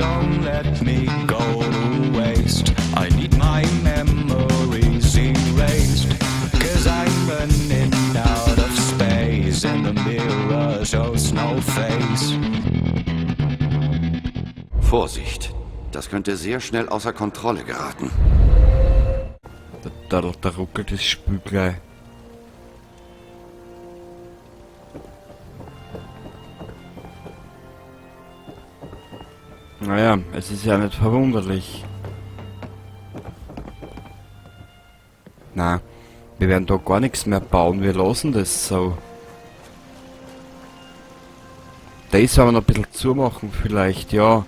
don't let me go to waste. I need my memories erased, 'cause I'm running out of space and the mirror shows no face. Vorsicht, das könnte sehr schnell außer Kontrolle geraten. Da ruckelt das Spüglein. Naja, es ist ja nicht verwunderlich. Na, wir werden da gar nichts mehr bauen, wir lassen das so. Das werden wir noch ein bisschen zumachen vielleicht, ja.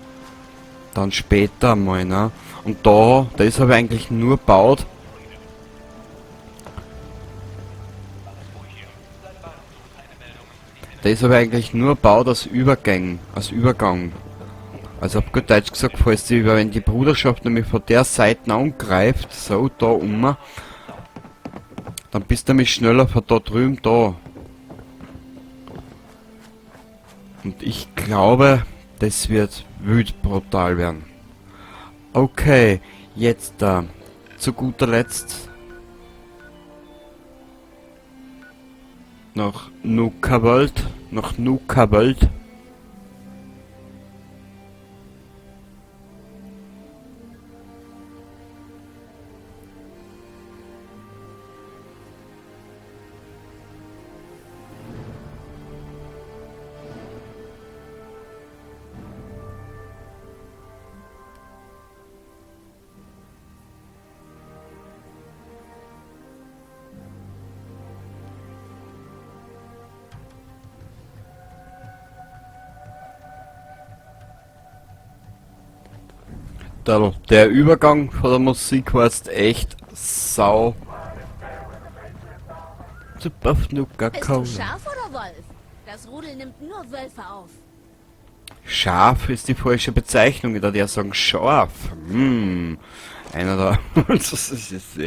Dann später mal, ne? Und da, das habe ich eigentlich nur gebaut. Das habe ich eigentlich nur gebaut als Übergang. Also auf gut Deutsch gesagt, falls die, wenn die Bruderschaft nämlich von der Seite angreift, so da dann bist du nämlich schneller von da drüben da. Und ich glaube, das wird wild brutal werden. Okay, jetzt zu guter Letzt nach Nuka-Welt. Der Übergang von der Musik war jetzt echt sau. Super Nuka Bist du Cola. Schaf oder Wolf? Das Rudel nimmt nur Wölfe auf. Schaf ist die falsche Bezeichnung, ich würde ja sagen Schaf. Einer da. Das ist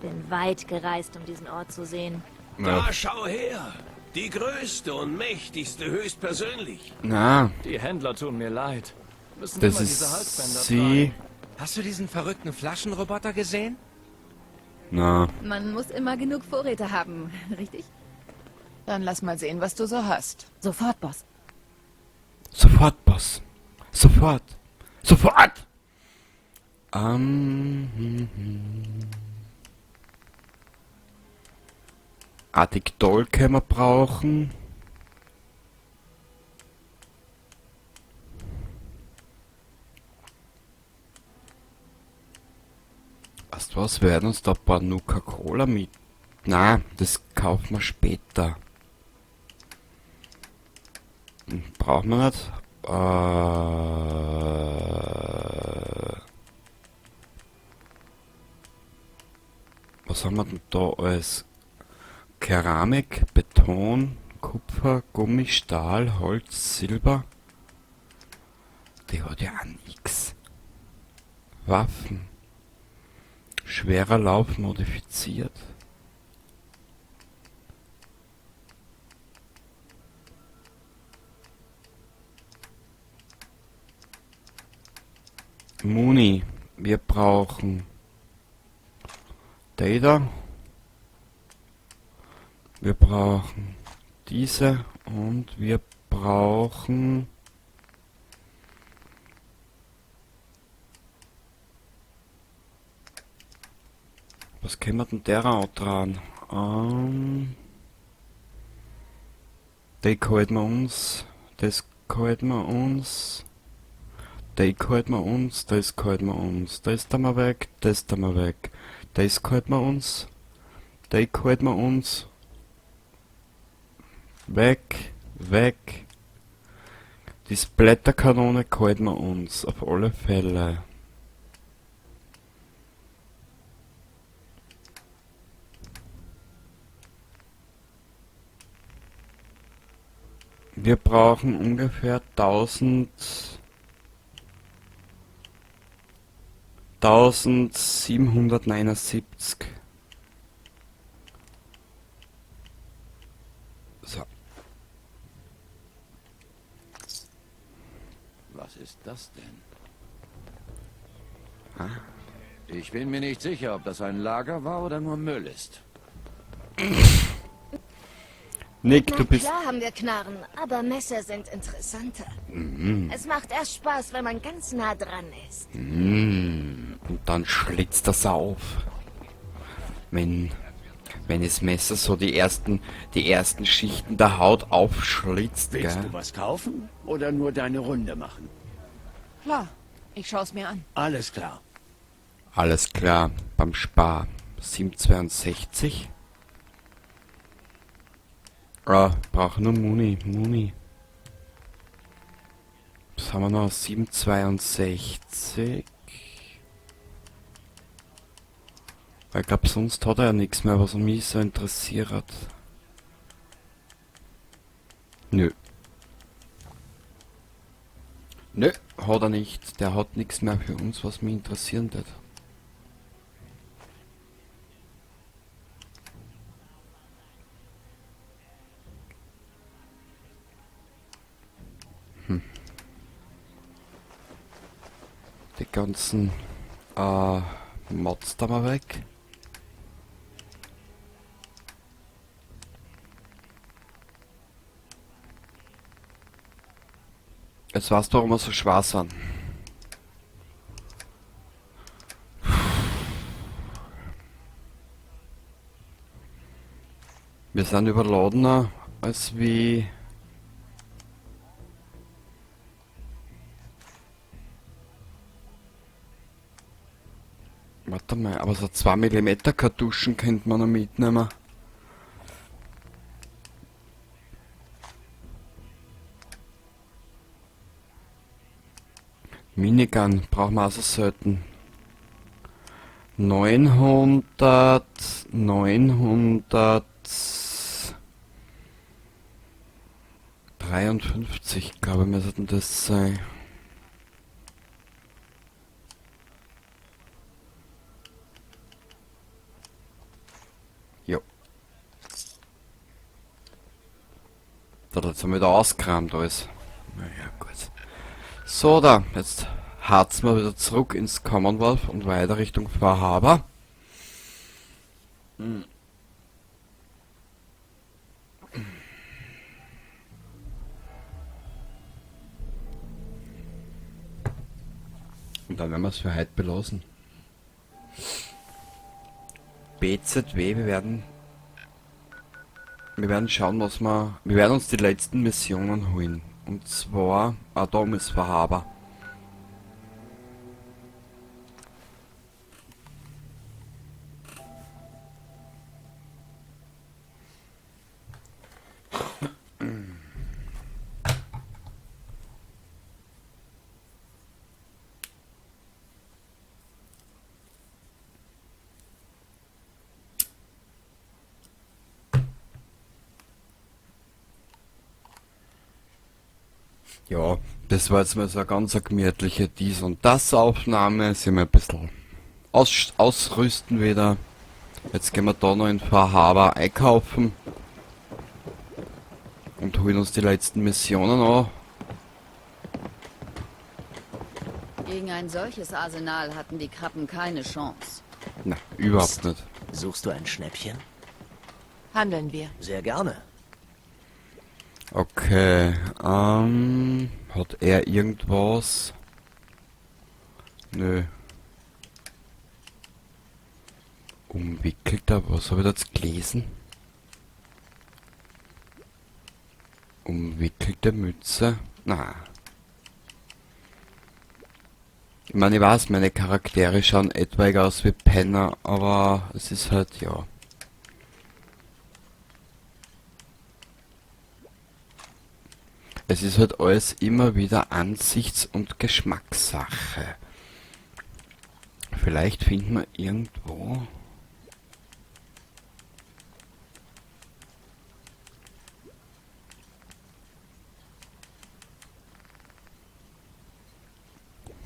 Bin weit gereist, um diesen Ort zu sehen. Na, Schau her! Die größte und mächtigste höchstpersönlich. na, Die Händler tun mir leid. Müssen das immer diese ist Halsbänder sie. tragen. Hast du diesen verrückten Flaschenroboter gesehen? Na, Man muss immer genug Vorräte haben, richtig? Dann lass mal sehen, was du so hast. Sofort, Boss. sofort, Boss. Sofort. Sofort! Addikdol können wir brauchen. Weißt du was, wir werden uns da ein paar Nuka-Cola mit... Na, das kaufen wir später. Brauchen wir nicht. Was haben wir denn da alles? Keramik, Beton, Kupfer, Gummi, Stahl, Holz, Silber. Die hat ja auch nix. Waffen. Schwerer Lauf modifiziert. Muni. Wir brauchen Data. Wir brauchen diese und wir brauchen was können wir denn derer auch dran? Die halten wir uns, das halten wir uns, die halten wir uns, das halten wir uns, das tun wir weg, das tun wir weg, das halten wir uns, die halten wir uns. Weg, weg. Die Splatterkanone halten wir uns, auf alle Fälle. Wir brauchen ungefähr 1000 1779. So. Was ist das denn? Ich bin mir nicht sicher, ob das ein Lager war oder nur Müll ist. Nick, Na du bist... klar haben wir Knarren, aber Messer sind interessanter. Es macht erst Spaß, wenn man ganz nah dran ist. Und dann schlitzt das auf. Wenn das Messer so die ersten Schichten der Haut aufschlitzt, Willst gell? du was kaufen oder nur deine Runde machen? Klar, ich schaue es mir an. Alles klar. Alles klar, beim Spar 762. Brauche nur Muni. Was haben wir noch? 762. Ich glaube, sonst hat er ja nichts mehr, was mich so interessiert. Nö. Nö, hat er nicht. Der hat nichts mehr für uns, was mich interessieren wird. Die ganzen Mods da mal weg. Jetzt weißt du, warum wir so schwer sind. Wir sind überladener als wie... Warte mal, aber so 2 mm Kartuschen könnte man noch mitnehmen. Minigun brauchen wir also selten. 953, glaube ich, müssten das sein. Jo. Da hat jetzt wieder ausgekramt alles. Naja, gut. So, da, jetzt harzen wir wieder zurück ins Commonwealth und weiter Richtung Far Harbor. Und dann werden wir es für heute belassen. BZW, wir werden schauen, was wir werden uns die letzten Missionen holen. Und zwar, da um ist Far Harbor. Ja, das war jetzt mal so eine ganz gemütliche Dies- und Das-Aufnahme. Sie haben ein bisschen ausrüsten wieder. Jetzt gehen wir da noch in Far Harbor einkaufen. Und holen uns die letzten Missionen an. Gegen ein solches Arsenal hatten die Krabben keine Chance. Na, überhaupt nicht. Suchst du ein Schnäppchen? Handeln wir. Sehr gerne. Okay, hat er irgendwas? Nö. Umwickelter, was habe ich da jetzt gelesen? Umwickelte Mütze? Na. Ich meine, ich weiß, meine Charaktere schauen etwaig aus wie Penner, aber es ist halt, ja. Es ist halt alles immer wieder Ansichts- und Geschmackssache. Vielleicht finden wir irgendwo...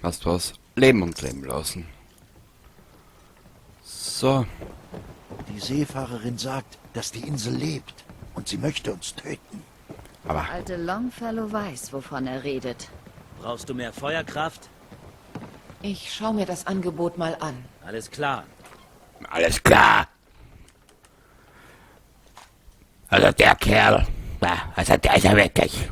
Weißt du was? Leben und leben lassen. So. Die Seefahrerin sagt, dass die Insel lebt und sie möchte uns töten. Aber Der alte Longfellow weiß, wovon er redet. Brauchst du mehr Feuerkraft? Ich schau mir das Angebot mal an. Alles klar. alles klar. Also der Kerl, also der ist ja wirklich.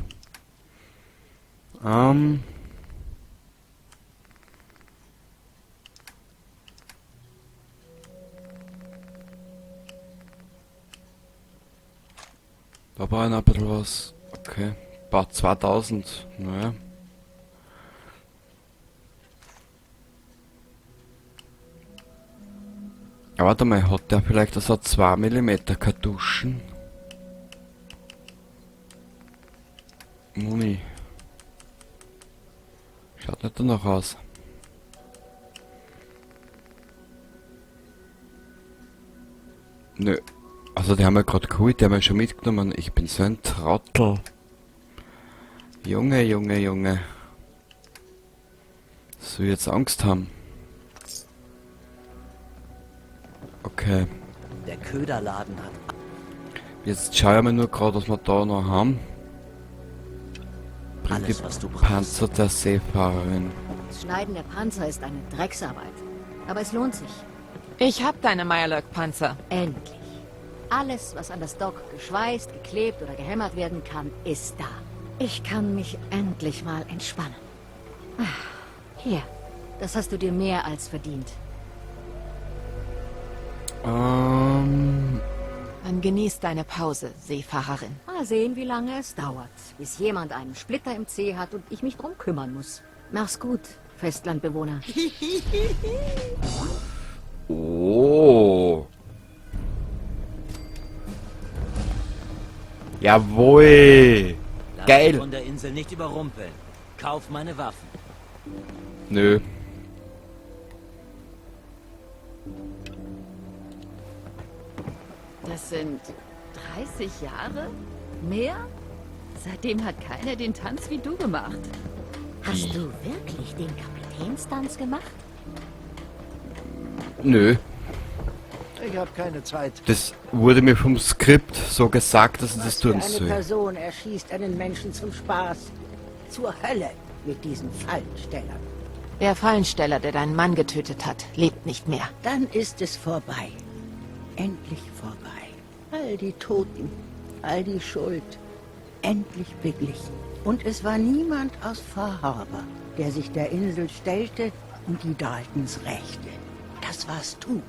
Da war noch ein bisschen was. Okay. Paar 2000. Naja. Ja, warte mal, hat der vielleicht so 2 mm Kartuschen? Muni. Schaut nicht danach aus. Nö. Also die haben wir gerade geholt, die haben wir schon mitgenommen. Ich bin so ein Trottel. Junge, Junge, Junge. Soll ich jetzt Angst haben? Okay. Der Köderladen hat... Jetzt schauen wir nur gerade, was wir da noch haben. Alles, die was du brauchst. Panzer der Seefahrerin. Das Schneiden der Panzer ist eine Drecksarbeit. Aber es lohnt sich. Ich hab deine Mirelurk-Panzer. Endlich. Alles, was an das Dock geschweißt, geklebt oder gehämmert werden kann, ist da. Ich kann mich endlich mal entspannen. Hier, das hast du dir mehr als verdient. Dann genieß deine Pause, Seefahrerin. Mal sehen, wie lange es dauert, bis jemand einen Splitter im Zeh hat und ich mich drum kümmern muss. Mach's gut, Festlandbewohner. Oh. Jawohl. Lass Geil. dich von der Insel nicht überrumpeln. Kauf meine Waffen. Nö. Das sind 30 Jahre? Mehr? Seitdem hat keiner den Tanz wie du gemacht. Hast du wirklich den Kapitänstanz gemacht? Nö. Ich habe keine Zeit. Das wurde mir vom Skript so gesagt, dass ich das tun Eine soll. Person erschießt einen Menschen zum Spaß. Zur Hölle mit diesen Fallenstellern. Der Fallensteller, der deinen Mann getötet hat, lebt nicht mehr. Dann ist es vorbei. Endlich vorbei. All die Toten, all die Schuld, endlich beglichen. Und es war niemand aus Far Harbor, der sich der Insel stellte und die Daltons rächte. Das warst du.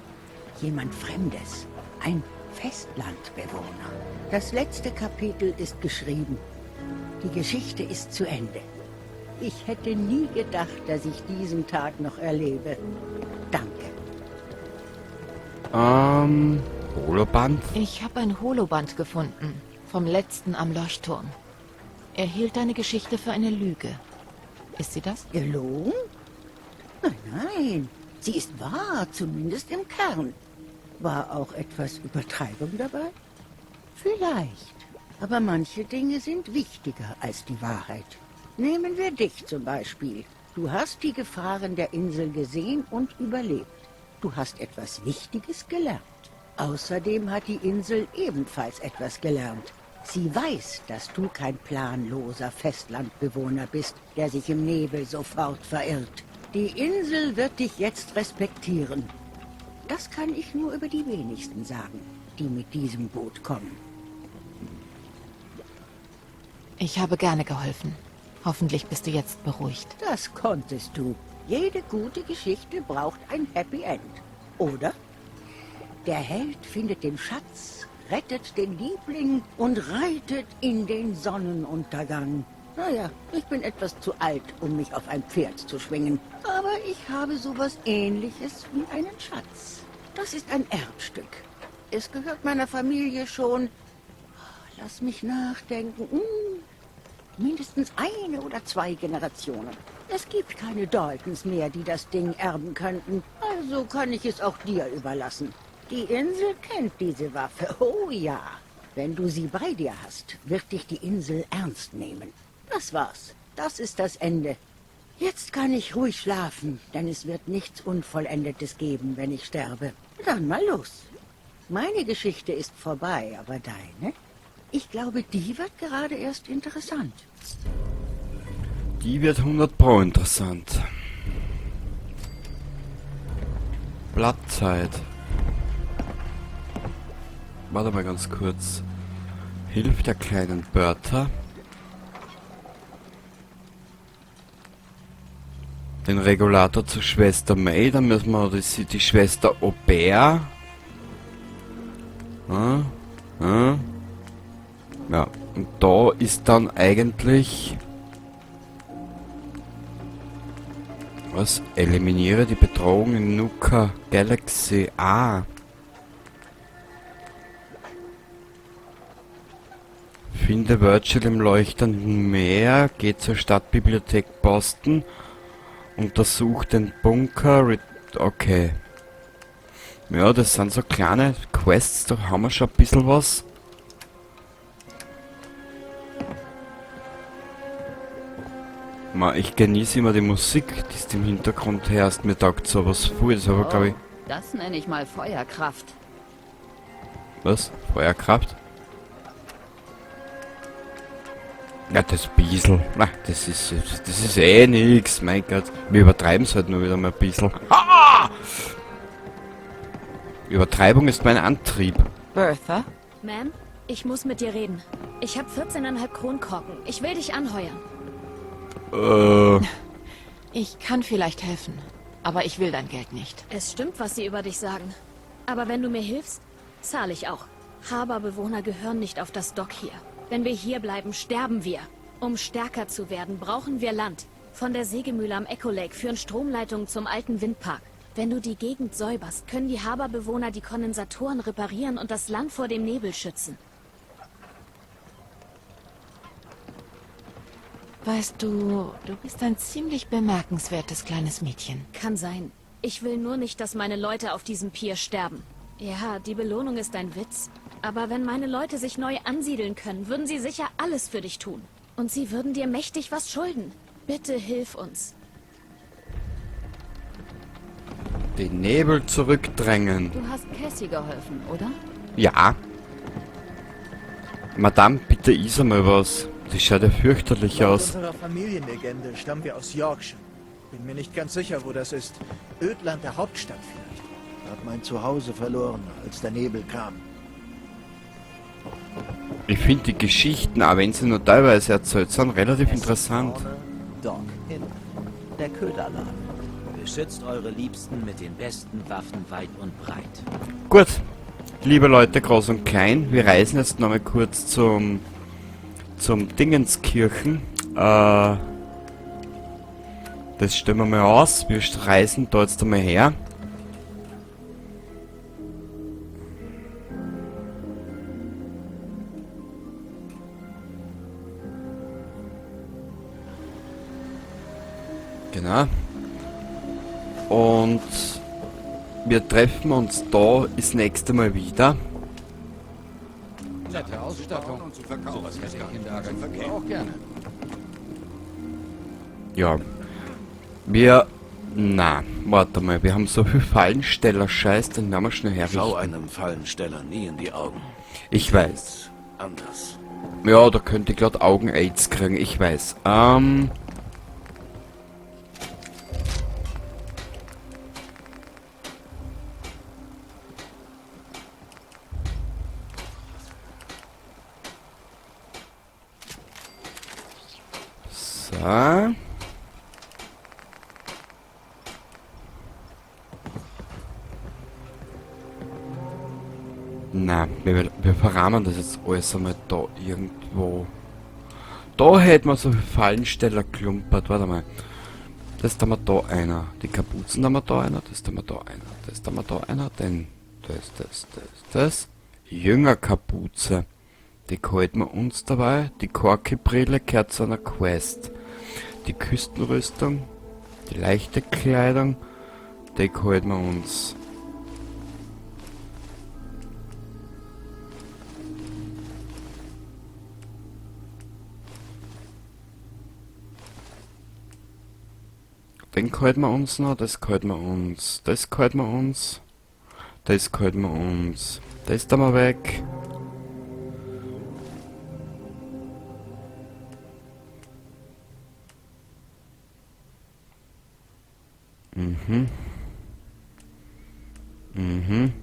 Jemand Fremdes. Ein Festlandbewohner. Das letzte Kapitel ist geschrieben. Die Geschichte ist zu Ende. Ich hätte nie gedacht, dass ich diesen Tag noch erlebe. Danke. Holoband? Ich habe ein Holoband gefunden. Vom letzten am Leuchtturm. Er hielt deine Geschichte für eine Lüge. Ist sie das? Gelogen? Nein, nein. Sie ist wahr, zumindest im Kern. War auch etwas Übertreibung dabei? Vielleicht. Aber manche Dinge sind wichtiger als die Wahrheit. Nehmen wir dich zum Beispiel. Du hast die Gefahren der Insel gesehen und überlebt. Du hast etwas Wichtiges gelernt. Außerdem hat die Insel ebenfalls etwas gelernt. Sie weiß, dass du kein planloser Festlandbewohner bist, der sich im Nebel sofort verirrt. Die Insel wird dich jetzt respektieren. Das kann ich nur über die wenigsten sagen, die mit diesem Boot kommen. Ich habe gerne geholfen. Hoffentlich bist du jetzt beruhigt. Das konntest du. Jede gute Geschichte braucht ein Happy End. Oder? Der Held findet den Schatz, rettet den Liebling und reitet in den Sonnenuntergang. Naja, ich bin etwas zu alt, um mich auf ein Pferd zu schwingen. Aber ich habe sowas Ähnliches wie einen Schatz. Das ist ein Erbstück. Es gehört meiner Familie schon... Lass mich nachdenken. Mindestens 1 oder 2 Generationen. Es gibt keine Daltons mehr, die das Ding erben könnten. Also kann ich es auch dir überlassen. Die Insel kennt diese Waffe. Oh ja. Wenn du sie bei dir hast, wird dich die Insel ernst nehmen. Das war's. Das ist das Ende. Jetzt kann ich ruhig schlafen, denn es wird nichts Unvollendetes geben, wenn ich sterbe. Dann mal los. Meine Geschichte ist vorbei, aber deine? Ich glaube, die wird gerade erst interessant. Die wird 100 Pro interessant. Blattzeit. Warte mal ganz kurz. Hilf der kleinen Bertha. Den Regulator zur Schwester May, dann müssen wir die Schwester Aubert. Ja, und da ist dann eigentlich... Was? Eliminiere die Bedrohung in Nuka Galaxy A. Finde Virgil im leuchtenden Meer, geh zur Stadtbibliothek Boston, untersuch den Bunker, okay. Ja, das sind so kleine Quests, da haben wir schon ein bisschen was. Ich genieße immer die Musik, die du im Hintergrund hörst. Mir taugt sowas voll, das aber glaube ich... Das nenne ich mal Feuerkraft. Was? Feuerkraft? Ja, das bisschen. Na, das ist eh nix, mein Gott. Wir übertreiben es halt nur wieder mal ein bisschen. Ah! Übertreibung ist mein Antrieb. Bertha? Ma'am, ich muss mit dir reden. Ich habe 14,5 Kronkorken. Ich will dich anheuern. Ich kann vielleicht helfen, aber ich will dein Geld nicht. Es stimmt, was sie über dich sagen. Aber wenn du mir hilfst, zahle ich auch. Haberbewohner gehören nicht auf das Dock hier. Wenn wir hier bleiben, sterben wir. Um stärker zu werden, brauchen wir Land. Von der Sägemühle am Echo Lake führen Stromleitungen zum alten Windpark. Wenn du die Gegend säuberst, können die Haberbewohner die Kondensatoren reparieren und das Land vor dem Nebel schützen. Weißt du, du bist ein ziemlich bemerkenswertes kleines Mädchen. Kann sein. Ich will nur nicht, dass meine Leute auf diesem Pier sterben. Ja, die Belohnung ist ein Witz. Aber wenn meine Leute sich neu ansiedeln können, würden sie sicher alles für dich tun. Und sie würden dir mächtig was schulden. Bitte hilf uns. Den Nebel zurückdrängen. Du hast Cassie geholfen, oder? Ja. Madame, bitte iss mal was. Das schaut ja fürchterlich Laut aus. unserer Familienlegende stammen wir aus Yorkshire. Bin mir nicht ganz sicher, wo das ist. Ödland der Hauptstadt vielleicht. Ich habe mein Zuhause verloren, als der Nebel kam. Ich finde die Geschichten, auch wenn sie nur teilweise erzählt sind, relativ interessant. Dock, hinten. Der Köderladen. Beschützt eure Liebsten mit den besten Waffen weit und breit. Gut, liebe Leute, groß und klein, wir reisen jetzt nochmal kurz zum Dingenskirchen. Das stellen wir mal aus. Wir reisen da jetzt einmal her. Genau. Und wir treffen uns da das nächste Mal wieder. Nette Ausstattung. Sowas hätte ich in der Agentur auch gerne. Ja. Warte mal, wir haben so viel Fallensteller-Scheiß, den werden wir schnell herrichten. Schau einem Fallensteller nie in die Augen. Ich weiß. Anders. Ja, da könnte ich gerade Augen-Aids kriegen, ich weiß. So. Na, wir verrahmen das jetzt alles einmal da irgendwo. Da hätten wir so viel Fallensteller klumpert. Warte mal. Das da wir da einer. Die Kapuzen da wir da einer. Das da wir da einer. Das da wir da einer. Denn das. Jüngerkapuze. Die halten wir uns dabei. Die Korki-Brille gehört zu einer Quest. Die Küstenrüstung. Die leichte Kleidung. Die halten wir uns. Den gehalten wir uns noch, das gehalten wir uns, das gehalten wir uns, das gehalten wir uns, das da mal weg. Mhm. Mhm.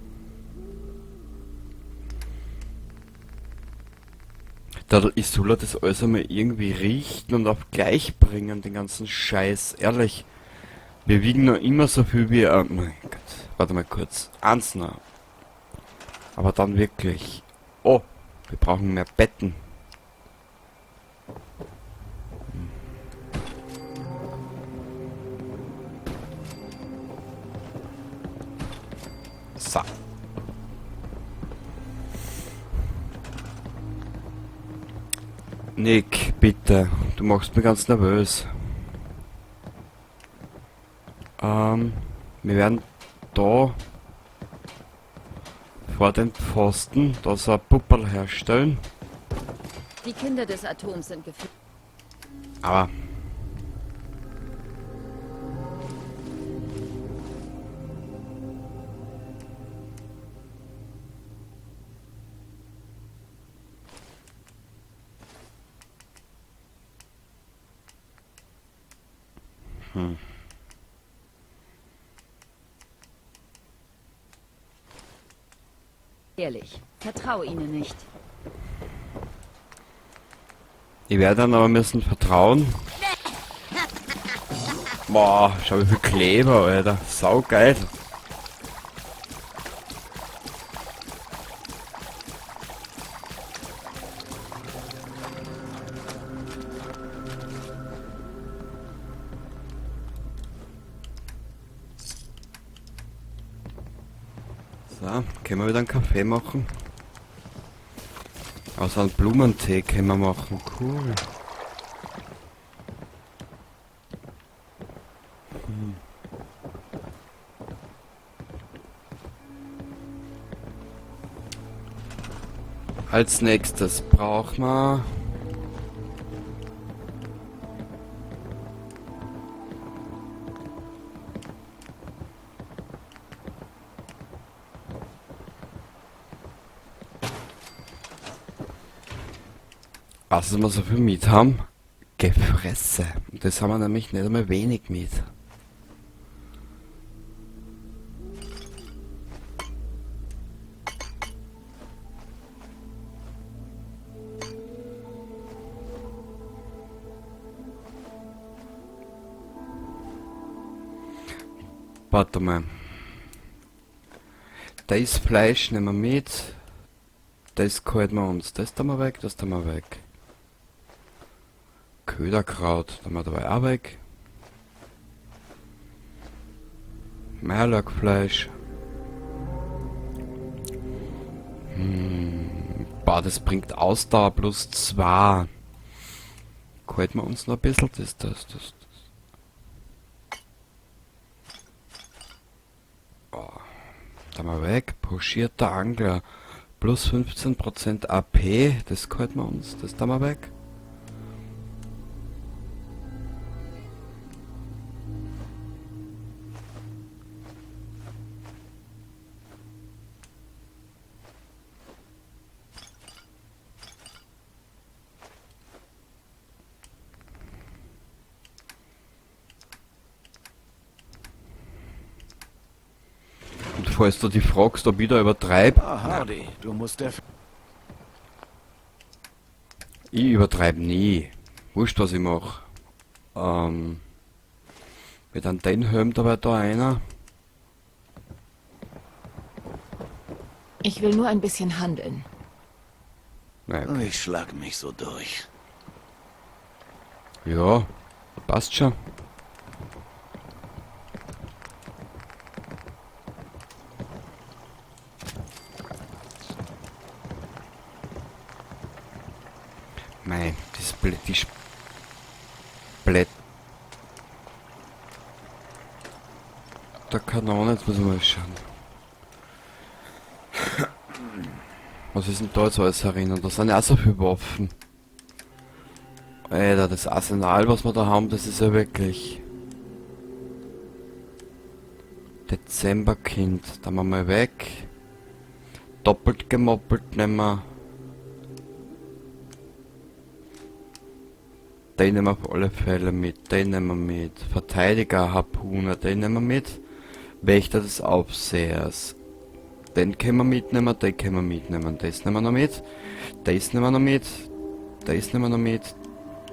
Ich soll das alles einmal irgendwie richten und auf gleich bringen, den ganzen Scheiß. Ehrlich. Wir wiegen noch immer so viel wie... mein Gott. Warte mal kurz. Eins noch. Aber dann wirklich. Oh, wir brauchen mehr Betten. So. Nick, bitte. Du machst mich ganz nervös. Wir werden da vor den Pfosten da so ein Pupperl herstellen. Die Kinder des Atoms sind gefühlt. Aber... Ehrlich, vertraue ihnen nicht. Ich werde dann aber müssen vertrauen. Boah, schau wie viel Kleber, Alter. Saugeil. So, können wir wieder einen Kaffee machen? Also einen Blumentee können wir machen, cool. Als nächstes brauchen wir... Was wir so viel Miet haben? Gefresse. Und das haben wir nämlich nicht einmal wenig Miet. Warte mal. Das Fleisch nehmen wir mit. Das halten wir uns. Das tun wir weg, das tun wir weg. Köderkraut, da haben wir dabei auch weg. Meerlackfleisch. Boah, das bringt Ausdauer plus 2. Halten wir uns noch ein bisschen das. Oh, da haben wir weg. Pochierter Angler. Plus 15% AP. Das halten wir uns. Das tun wir weg. Falls du die fragst, ob ich da übertreibe. Hardy, du musst der... Ich übertreibe nie. Wurscht, was ich mache. Mit einem den Helm dabei da einer. Ich will nur ein bisschen handeln. Okay. Ich schlag mich so durch. Ja, passt schon. Mei, die Splett der Kanone, jetzt müssen wir mal schauen. Was ist denn da jetzt alles herinnen? Da sind ja auch so viele Waffen. Alter, das Arsenal, was wir da haben, das ist ja wirklich... Dezemberkind. Da machen wir weg. Doppelt gemoppelt nehmen wir. Den nehmen wir auf alle Fälle mit. Den nehmen wir mit. Verteidiger, Harpuner, den nehmen wir mit. Wächter des Aufsehers. Den können wir mitnehmen, den können wir mitnehmen. Das nehmen wir noch mit. Das nehmen wir noch mit. Das nehmen wir noch mit.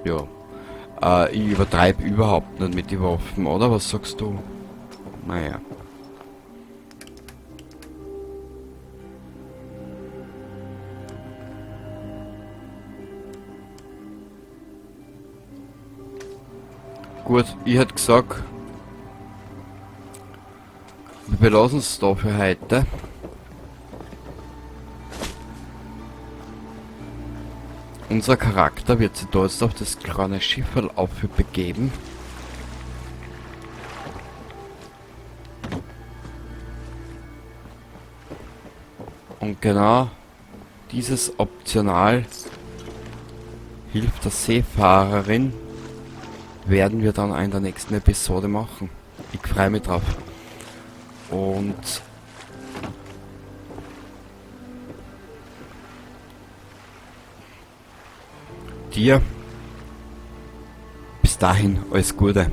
Ja. Ich übertreibe überhaupt nicht mit den Waffen, oder? Was sagst du? Naja. Gut, ich hätte gesagt, wir belassen es da für heute. Unser Charakter wird sich da jetzt auf das kleine Schifferl begeben. Und genau dieses Optional hilft der Seefahrerin werden wir dann in der nächsten Episode machen. Ich freue mich drauf. Und dir bis dahin alles Gute.